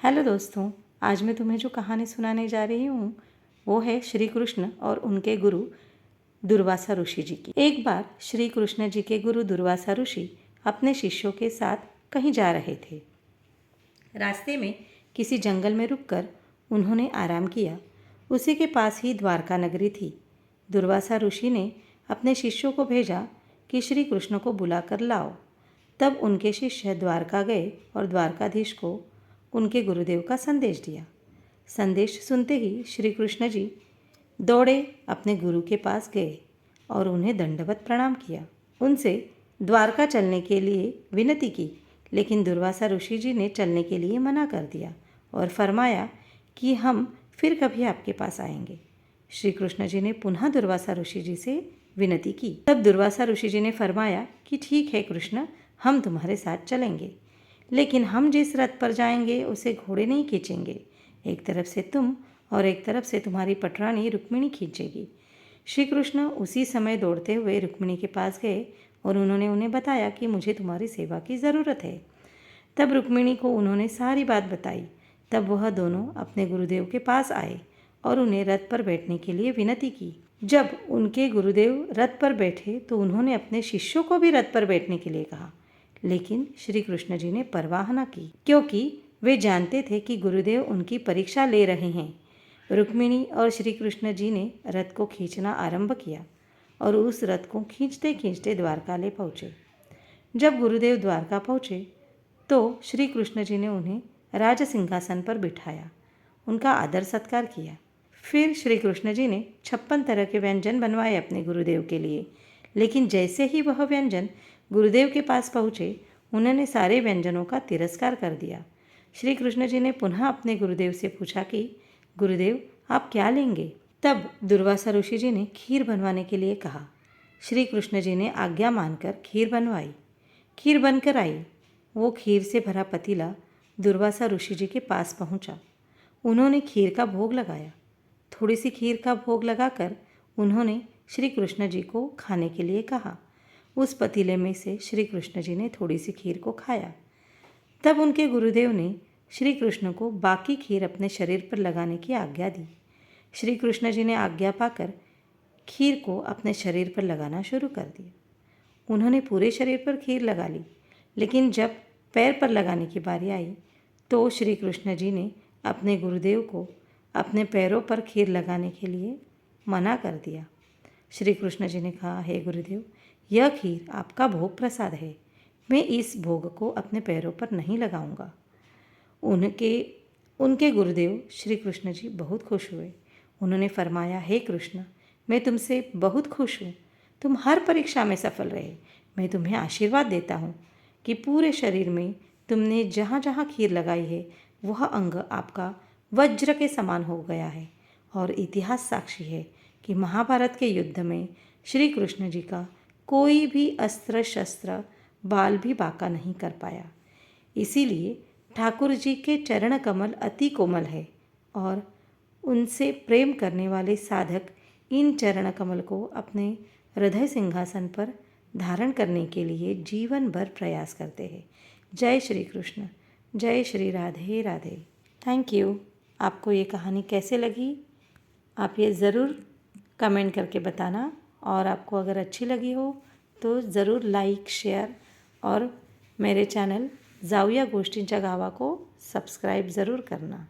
Hello दोस्तों, आज मैं तुम्हें जो कहानी सुनाने जा रही हूँ वो है श्री कृष्ण और उनके गुरु दुर्वासा ऋषि जी की। एक बार श्री कृष्ण जी के गुरु दुर्वासा ऋषि अपने शिष्यों के साथ कहीं जा रहे थे। रास्ते में किसी जंगल में रुककर उन्होंने आराम किया। उसी के पास ही द्वारका नगरी थी। दुर्वासा ऋषि ने अपने शिष्यों को भेजा कि श्री कृष्ण को बुलाकर लाओ। तब उनके शिष्य द्वारका गए और द्वारकाधीश को उनके गुरुदेव का संदेश दिया। संदेश सुनते ही श्री कृष्ण जी दौड़े अपने गुरु के पास गए और उन्हें दंडवत प्रणाम किया। उनसे द्वारका चलने के लिए विनती की, लेकिन दुर्वासा ऋषि जी ने चलने के लिए मना कर दिया और फरमाया कि हम फिर कभी आपके पास आएंगे। श्री कृष्ण जी ने पुनः दुर्वासा ऋषि जी से विनती की। तब दुर्वासा ऋषि जी ने फरमाया कि ठीक है कृष्ण, हम तुम्हारे साथ चलेंगे, लेकिन हम जिस रथ पर जाएंगे उसे घोड़े नहीं खींचेंगे। एक तरफ से तुम और एक तरफ से तुम्हारी पटरानी रुक्मिणी खींचेगी। श्री कृष्ण उसी समय दौड़ते हुए रुक्मिणी के पास गए और उन्होंने उन्हें बताया कि मुझे तुम्हारी सेवा की ज़रूरत है। तब रुक्मिणी को उन्होंने सारी बात बताई। तब वह दोनों अपने गुरुदेव के पास आए और उन्हें रथ पर बैठने के लिए विनती की। जब उनके गुरुदेव रथ पर बैठे तो उन्होंने अपने शिष्यों को भी रथ पर बैठने के लिए कहा, लेकिन श्री कृष्ण जी ने परवाह न की, क्योंकि वे जानते थे कि गुरुदेव उनकी परीक्षा ले रहे हैं। रुक्मिणी और श्री कृष्ण जी ने रथ को खींचना आरंभ किया और उस रथ को खींचते खींचते द्वारका ले पहुँचे। जब गुरुदेव द्वारका पहुँचे तो श्री कृष्ण जी ने उन्हें राज सिंहासन पर बिठाया, उनका आदर सत्कार किया। फिर श्री कृष्ण जी ने 56 तरह के व्यंजन बनवाए अपने गुरुदेव के लिए, लेकिन जैसे ही वह व्यंजन गुरुदेव के पास पहुँचे उन्होंने सारे व्यंजनों का तिरस्कार कर दिया। श्री कृष्ण जी ने पुनः अपने गुरुदेव से पूछा कि गुरुदेव, आप क्या लेंगे? तब दुर्वासा ऋषि जी ने खीर बनवाने के लिए कहा। श्री कृष्ण जी ने आज्ञा मानकर खीर बनवाई। खीर बनकर आई। वो खीर से भरा पतीला दुर्वासा ऋषि जी के पास पहुंचा। उन्होंने खीर का भोग लगाया। थोड़ी सी खीर का भोग लगाकर उन्होंने श्री कृष्ण जी को खाने के लिए कहा। उस पतीले में से श्री कृष्ण जी ने थोड़ी सी खीर को खाया। तब उनके गुरुदेव ने श्री कृष्ण को बाकी खीर अपने शरीर पर लगाने की आज्ञा दी। श्री कृष्ण जी ने आज्ञा पाकर खीर को अपने शरीर पर लगाना शुरू कर दिया। उन्होंने पूरे शरीर पर खीर लगा ली, लेकिन जब पैर पर लगाने की बारी आई तो श्री कृष्ण जी ने अपने गुरुदेव को अपने पैरों पर खीर लगाने के लिए मना कर दिया। श्री कृष्ण जी ने कहा, हे गुरुदेव, यह खीर आपका भोग प्रसाद है, मैं इस भोग को अपने पैरों पर नहीं लगाऊंगा। उनके गुरुदेव श्री कृष्ण जी बहुत खुश हुए। उन्होंने फरमाया, हे कृष्ण, मैं तुमसे बहुत खुश हूँ, तुम हर परीक्षा में सफल रहे। मैं तुम्हें आशीर्वाद देता हूँ कि पूरे शरीर में तुमने जहाँ जहाँ खीर लगाई है वह अंग आपका वज्र के समान हो गया है। और इतिहास साक्षी है कि महाभारत के युद्ध में श्री कृष्ण जी का कोई भी अस्त्र शस्त्र बाल भी बांका नहीं कर पाया। इसीलिए ठाकुर जी के चरण कमल अति कोमल है और उनसे प्रेम करने वाले साधक इन चरण कमल को अपने हृदय सिंहासन पर धारण करने के लिए जीवन भर प्रयास करते हैं। जय श्री कृष्ण, जय श्री राधे राधे। Thank you. आपको ये कहानी कैसे लगी आप ये ज़रूर कमेंट करके बताना, और आपको अगर अच्छी लगी हो तो ज़रूर लाइक, शेयर और मेरे चैनल जाऊया गोष्टींच्या गावा को सब्सक्राइब ज़रूर करना।